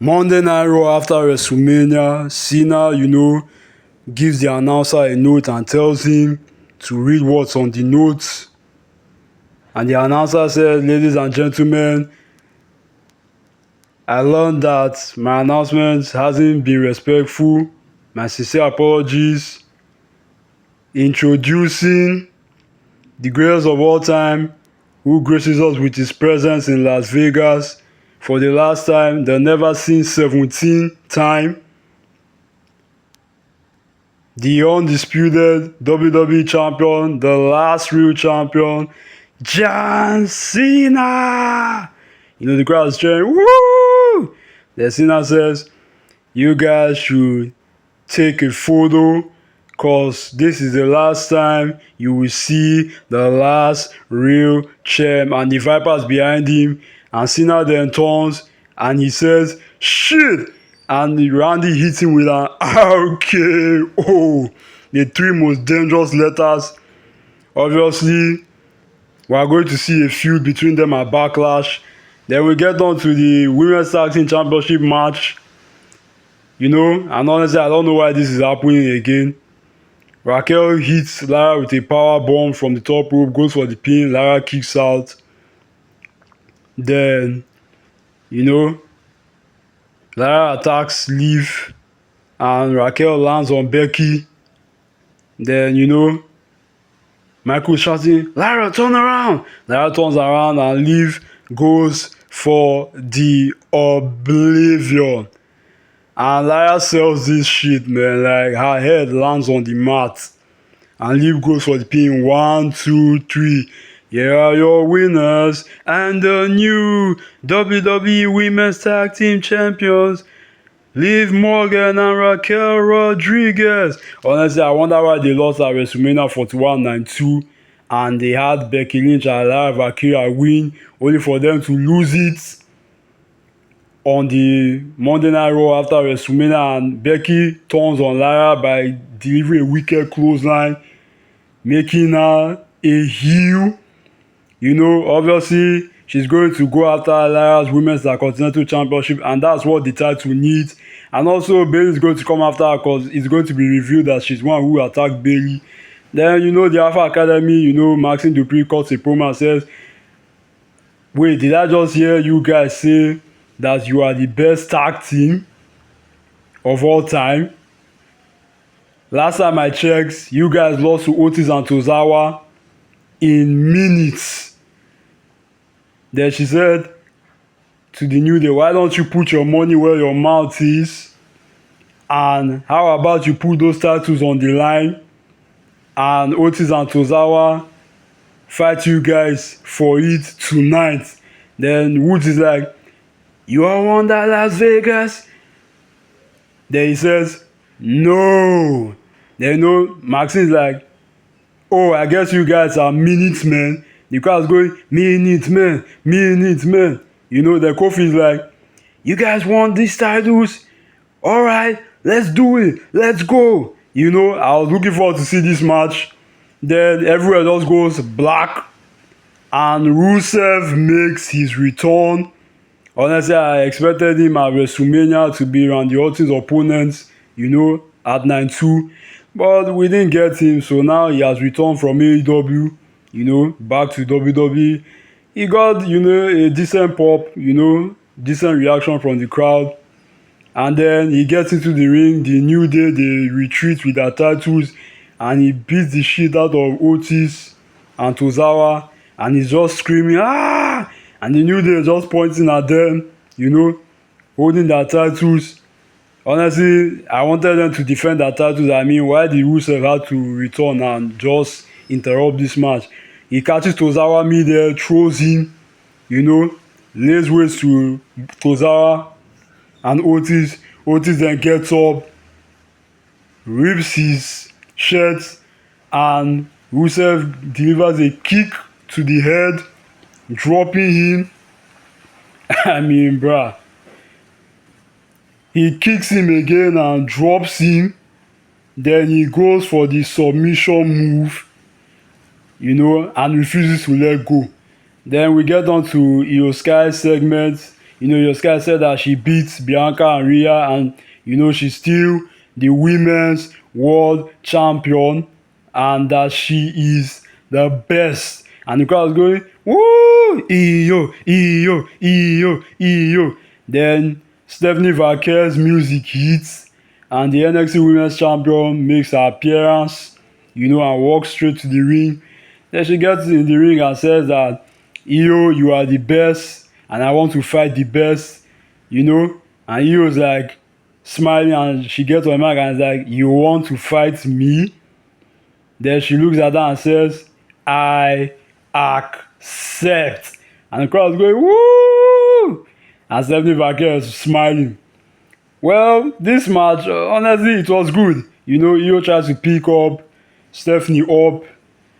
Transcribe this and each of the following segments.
Monday Night Raw after WrestleMania, Cena, gives the announcer a note and tells him to read what's on the note. And the announcer said, "Ladies and gentlemen, I learned that my announcement hasn't been respectful. My sincere apologies. Introducing the greatest of all time, who graces us with his presence in Las Vegas for the last time, the never seen 17th time. The undisputed WWE champion, the last real champion, John Cena." The crowd is cheering, "Woo!" Then Cena says, "You guys should take a photo because this is the last time you will see the last real champ." And the Viper's behind him. And Cena then turns and he says, "Shit!" And Randy hits him with an RKO. The three most dangerous letters. Obviously, we are going to see a feud between them at Backlash. Then we get on to the Women's Tag Team Championship match. And honestly, I don't know why this is happening again. Raquel hits Lara with a power bomb from the top rope, goes for the pin. Lara kicks out. Then, Lara attacks Liv and Raquel lands on Becky. Then, Michael shouting, "Lara, turn around!" Lara turns around and Liv goes for the Oblivion. And Lara sells this shit, man. Like, her head lands on the mat. And Liv goes for the pin. 1, 2, 3. Here are your winners and the new WWE Women's Tag Team Champions, Liv Morgan and Raquel Rodriguez. Honestly, I wonder why they lost at WrestleMania 41 and 2. And they had Becky Lynch and Lara Valkyria win, only for them to lose it on the Monday Night Raw after WrestleMania. And Becky turns on Lara by delivering a wicked clothesline, making her a heel. Obviously, she's going to go after Lara's Women's Continental Championship, and that's what the title needs. And also, Bayley is going to come after her because it's going to be revealed that she's one who attacked Bayley. Then, the Alpha Academy, Maxine Dupree cuts a promo and says, "Wait, did I just hear you guys say that you are the best tag team of all time? Last time I checked, you guys lost to Otis and Tozawa in minutes." Then she said to the New Day, "Why don't you put your money where your mouth is? And how about you put those titles on the line? And Otis and Tozawa fight you guys for it tonight." Then Woods is like, "You all want that Las Vegas?" Then he says, "No." Then Maxine's like, "Oh, I guess you guys are minute men." The crowd's going, "Minute men, minute men." The Kofi's like, "You guys want these titles? All right, let's do it. Let's go." I was looking forward to see this match. Then everywhere just goes black. And Rusev makes his return. Honestly, I expected him at WrestleMania to be Randy Orton's opponent, at 9-2. But we didn't get him, so now he has returned from AEW, back to WWE. He got, a decent pop, decent reaction from the crowd. And then he gets into the ring. The New Day, they retreat with their titles. And he beats the shit out of Otis and Tozawa. And he's just screaming, "Ah!" And the New Day is just pointing at them, holding their titles. Honestly, I wanted them to defend their titles. I mean, why did Rusev have to return and just interrupt this match? He catches Tozawa mid-air, throws him, lays waste to Tozawa and Otis. Otis then gets up, rips his shirt, and Rusev delivers a kick to the head, dropping him. I mean, bruh. He kicks him again and drops him. Then he goes for the submission move, and refuses to let go. Then we get on to Io Sky's segment. Your Sky said that she beats Bianca and Rhea, and she's still the women's world champion, and that she is the best. And the crowd was going, woo, iyo, iyo, iyo, iyo. Then Stephanie Vaquer's music hits, and the NXT Women's Champion makes her appearance, and walks straight to the ring. Then she gets in the ring and says that, Io, you are the best, and I want to fight the best, And Io's like smiling, and she gets on the mic and is like, you want to fight me? Then she looks at her and says, I accept. And the crowd's going, woo! And Stephanie Vaquer is smiling. Well, this match, honestly, it was good. Io tries to pick up Stephanie up.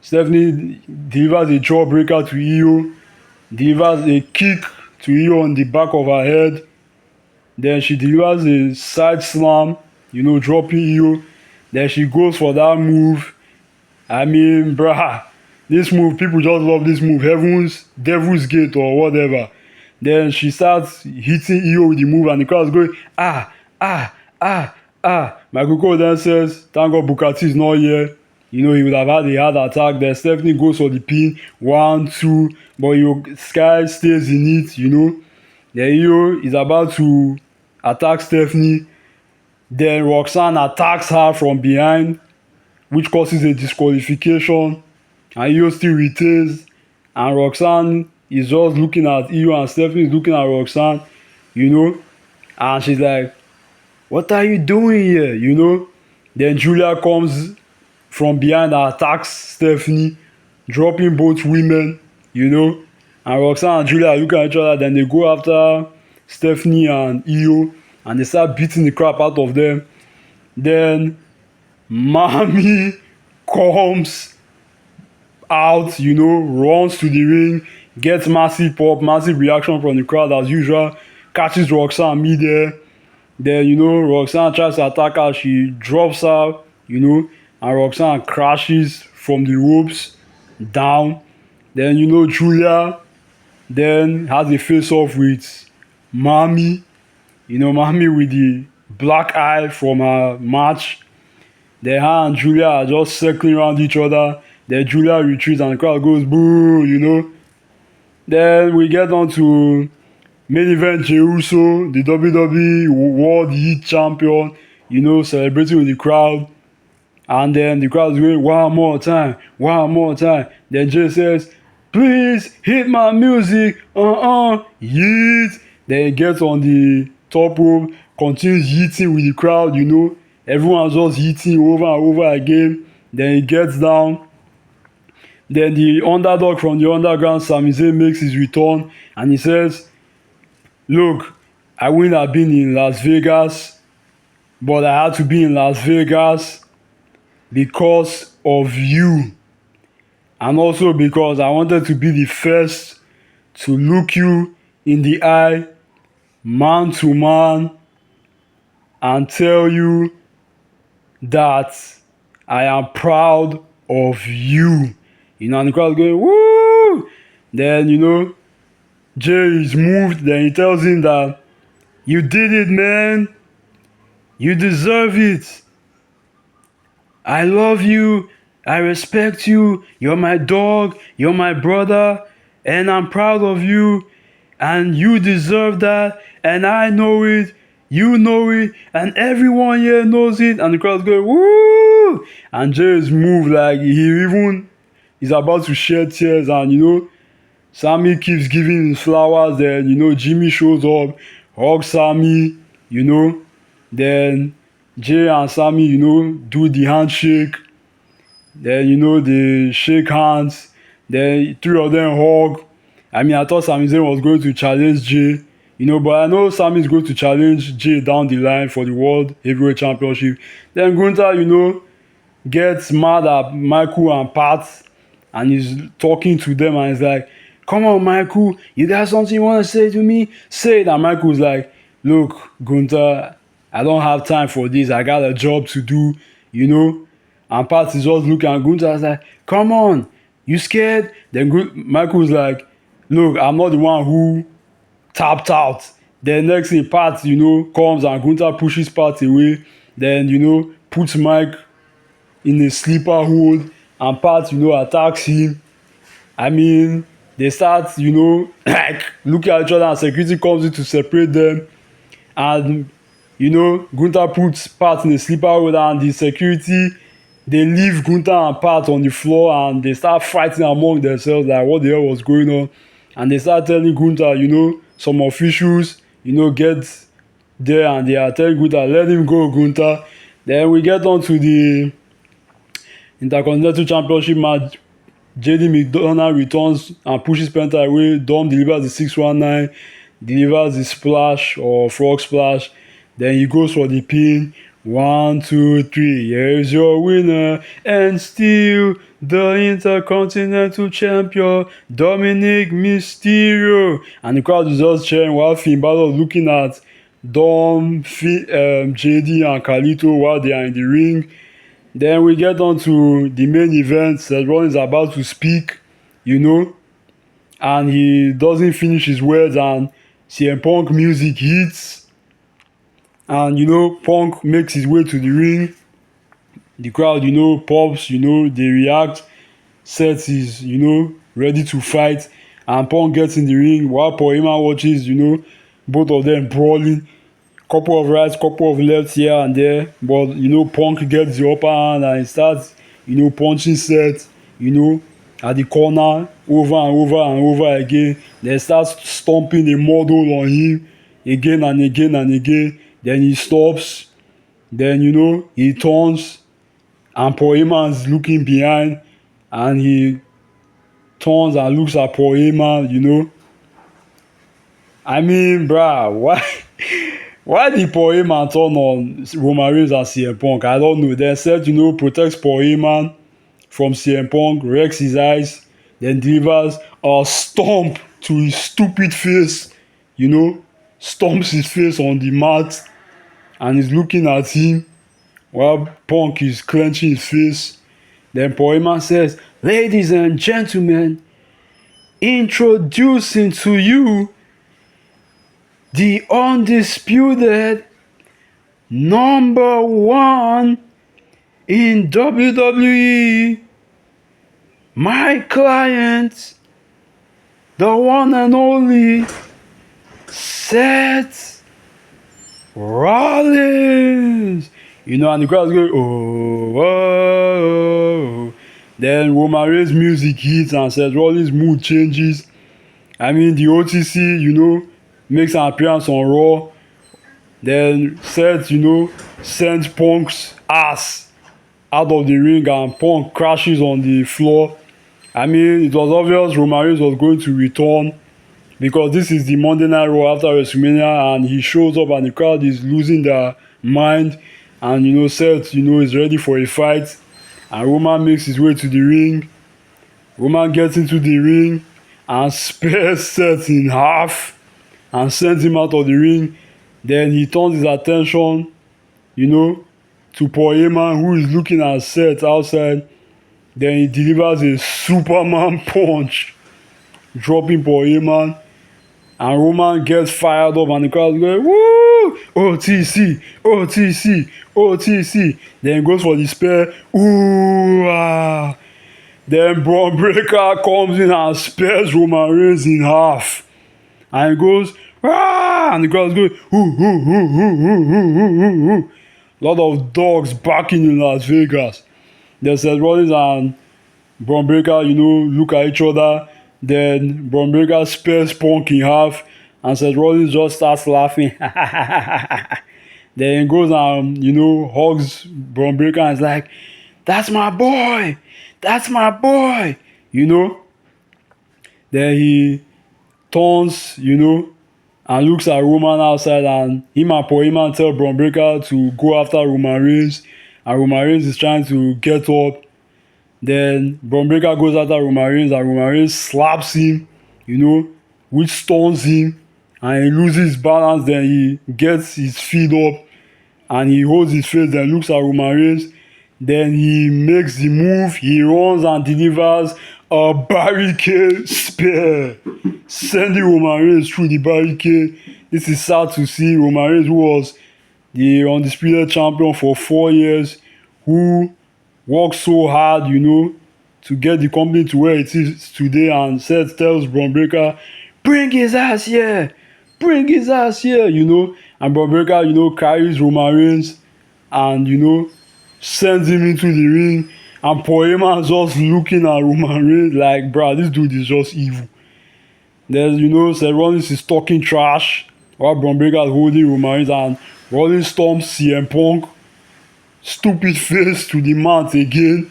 Stephanie delivers a jawbreaker to Io, delivers a kick to Io on the back of her head. Then she delivers a side slam, dropping Io. Then she goes for that move. I mean, bruh, this move, people just love this move. Devil's Gate or whatever. Then she starts hitting Io with the move, and the crowd's going, ah, ah, ah, ah. Michael Cole then says, thank God Booker T is not here. He would have had a hard attack. Then Stephanie goes for the pin. 1, 2. But Sky stays in it, Then Io is about to attack Stephanie. Then Roxanne attacks her from behind, which causes a disqualification. And Io still retains. And Roxanne is just looking at Io, and Stephanie is looking at Roxanne, And she's like, what are you doing here, Then Julia comes from behind and attacks Stephanie, dropping both women, And Roxanne and Julia look at each other. Then they go after Stephanie and Io, and they start beating the crap out of them. Then Mami comes out, runs to the ring, gets massive pop, massive reaction from the crowd as usual, catches Roxanne midair. Then, Roxanne tries to attack her, she drops her, and Roxanne crashes from the ropes down. Then, Julia then has a face-off with Mami, Mami with the black eye from her match. Then her and Julia are just circling around each other. Then Julia retreats and the crowd goes boo, Then we get on to main event Jey Uso, the WWE World Heat Champion, celebrating with the crowd. And then the crowd is going, one more time, one more time. Then Jey says, please hit my music, yeet. Then he gets on the top rope, continues yeeting with the crowd, Everyone's just hitting over and over again. Then he gets down. Then the underdog from the underground, Sami Zayn, makes his return, and he says, look, I wouldn't have been in Las Vegas, but I had to be in Las Vegas because of you. And also because I wanted to be the first to look you in the eye, man to man, and tell you that I am proud of you. And the crowd going, woo! Then, Jey is moved. Then he tells him that you did it, man. You deserve it. I love you. I respect you. You're my dog. You're my brother. And I'm proud of you. And you deserve that. And I know it. You know it. And everyone here knows it. And the crowd's going, woo! And Jey is moved, like he even is about to shed tears. And Sami keeps giving him flowers. Then Jimmy shows up, hugs Sami. Then Jey and Sami do the handshake. Then they shake hands. Then three of them hug. I mean, I thought Sami Zayn was going to challenge Jey, but I know Sami is going to challenge Jey down the line for the World Heavyweight Championship. Then Gunther, gets mad at Michael and Pat, and he's talking to them, and he's like, come on, Michael, you got something you want to say to me? Say it. And Michael's like, look, Gunther, I don't have time for this. I got a job to do, And Pat is just looking at Gunther and is like, come on, you scared? Then Michael's like, look, I'm not the one who tapped out. Then next thing, Pat, comes and Gunther pushes Pat away. Then, puts Mike in a sleeper hold and Pat, attacks him. I mean, they start, like looking at each other and security comes in to separate them. And, Gunther puts Pat in a sleeper hold and the security, they leave Gunther and Pat on the floor and they start fighting among themselves like what the hell was going on. And they start telling Gunther, some officials, get there and they are telling Gunther, let him go, Gunther. Then we get on to the Intercontinental Championship match. JD McDonald returns and pushes Penta away. Dom delivers the 619, delivers the splash or frog splash. Then he goes for the pin. 1, 2, 3. Here's your winner and still the Intercontinental Champion, Dominic Mysterio. And the crowd is just cheering while Finn Balor looking at Dom, JD, and Carlito while they are in the ring. Then we get on to the main event. Seth Rollins is about to speak, and he doesn't finish his words, and CM Punk music hits. And, Punk makes his way to the ring. The crowd, pops, they react. Seth is, ready to fight. And Punk gets in the ring while Paul Heyman watches, both of them brawling. Couple of rights, couple of lefts here and there. But, Punk gets the upper hand and he starts, punching Seth, at the corner over and over and over again. Then starts stomping the model on him again and again and again. Then he stops. Then, he turns. And Paul Heyman's looking behind. And he turns and looks at Paul Heyman, I mean, bruh, why did Paul Heyman turn on Roman Reigns and CM Punk? I don't know. Then Seth, protects Paul Heyman from CM Punk, wrecks his eyes, then delivers a stomp to his stupid face, stomps his face on the mat and is looking at him while Punk is clenching his face. Then Paul Heyman says, ladies and gentlemen, introducing to you the undisputed number 1 in WWE, my client, the one and only Seth Rollins. And the crowd's going, oh, oh, oh. Then Roman Reigns' music hits and Seth Rollins' mood changes. I mean, the OTC, makes an appearance on Raw. Then Seth, sends Punk's ass out of the ring and Punk crashes on the floor. I mean, it was obvious Roman Reigns was going to return because this is the Monday Night Raw after WrestleMania and he shows up and the crowd is losing their mind. And, Seth, is ready for a fight. And Roman makes his way to the ring. Roman gets into the ring and spears Seth in half and sends him out of the ring. Then he turns his attention, to Paul Heyman, who is looking at Seth outside. Then he delivers a Superman punch, dropping Paul Heyman. And Roman gets fired up and the crowd goes, woo! OTC, OTC, OTC. Then he goes for the spear. Ooh, ah. Then Braun Breaker comes in and spears Roman Reigns in half. And he goes, ah! And the crowd's going, ooh, ooh, ooh, ooh, ooh, ooh, ooh, ooh. Lot of dogs barking in Las Vegas. Then Seth Rollins and Braun Breaker, look at each other. Then Braun Breaker spears Punk in half. And Seth Rollins just starts laughing. Then he goes and, hugs Braun Breaker and is like, that's my boy. That's my boy. Then he turns, and looks at Roman outside and him and Paul Heyman tell Braun Breaker to go after Roman Reigns. And Roman Reigns is trying to get up. Then Braun Breaker goes after Roman Reigns and Roman Reigns slaps him, which stuns him. And he loses balance. Then he gets his feet up and he holds his face. Then looks at Roman Reigns. Then he makes the move. He runs and delivers a barricade spear. sending Roman Reigns through the barricade. This is sad to see. Roman Reigns, who was the undisputed champion for 4 years, who worked so hard, to get the company to where it is today, and Seth tells Braun Breaker, bring his ass here, bring his ass here, and Braun Breaker, carries Roman Reigns and, sends him into the ring, and Paul Heyman's just looking at Roman Reigns like, bruh, this dude is just evil. There's, Seth Rollins is talking trash while Braun Breaker is holding Roman Reigns, and Rollins stomps CM Punk, stupid face, to the mat again.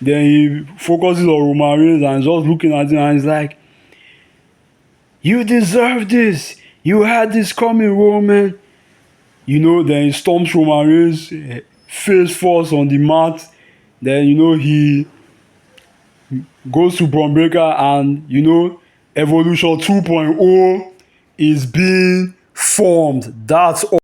Then he focuses on Roman Reigns and just looking at him, and he's like, you deserve this. You had this coming, Roman. Then he stomps Roman Reigns face first on the mat. Then, he goes to Braun Breaker, and, Evolution 2.0 is being formed. That's all.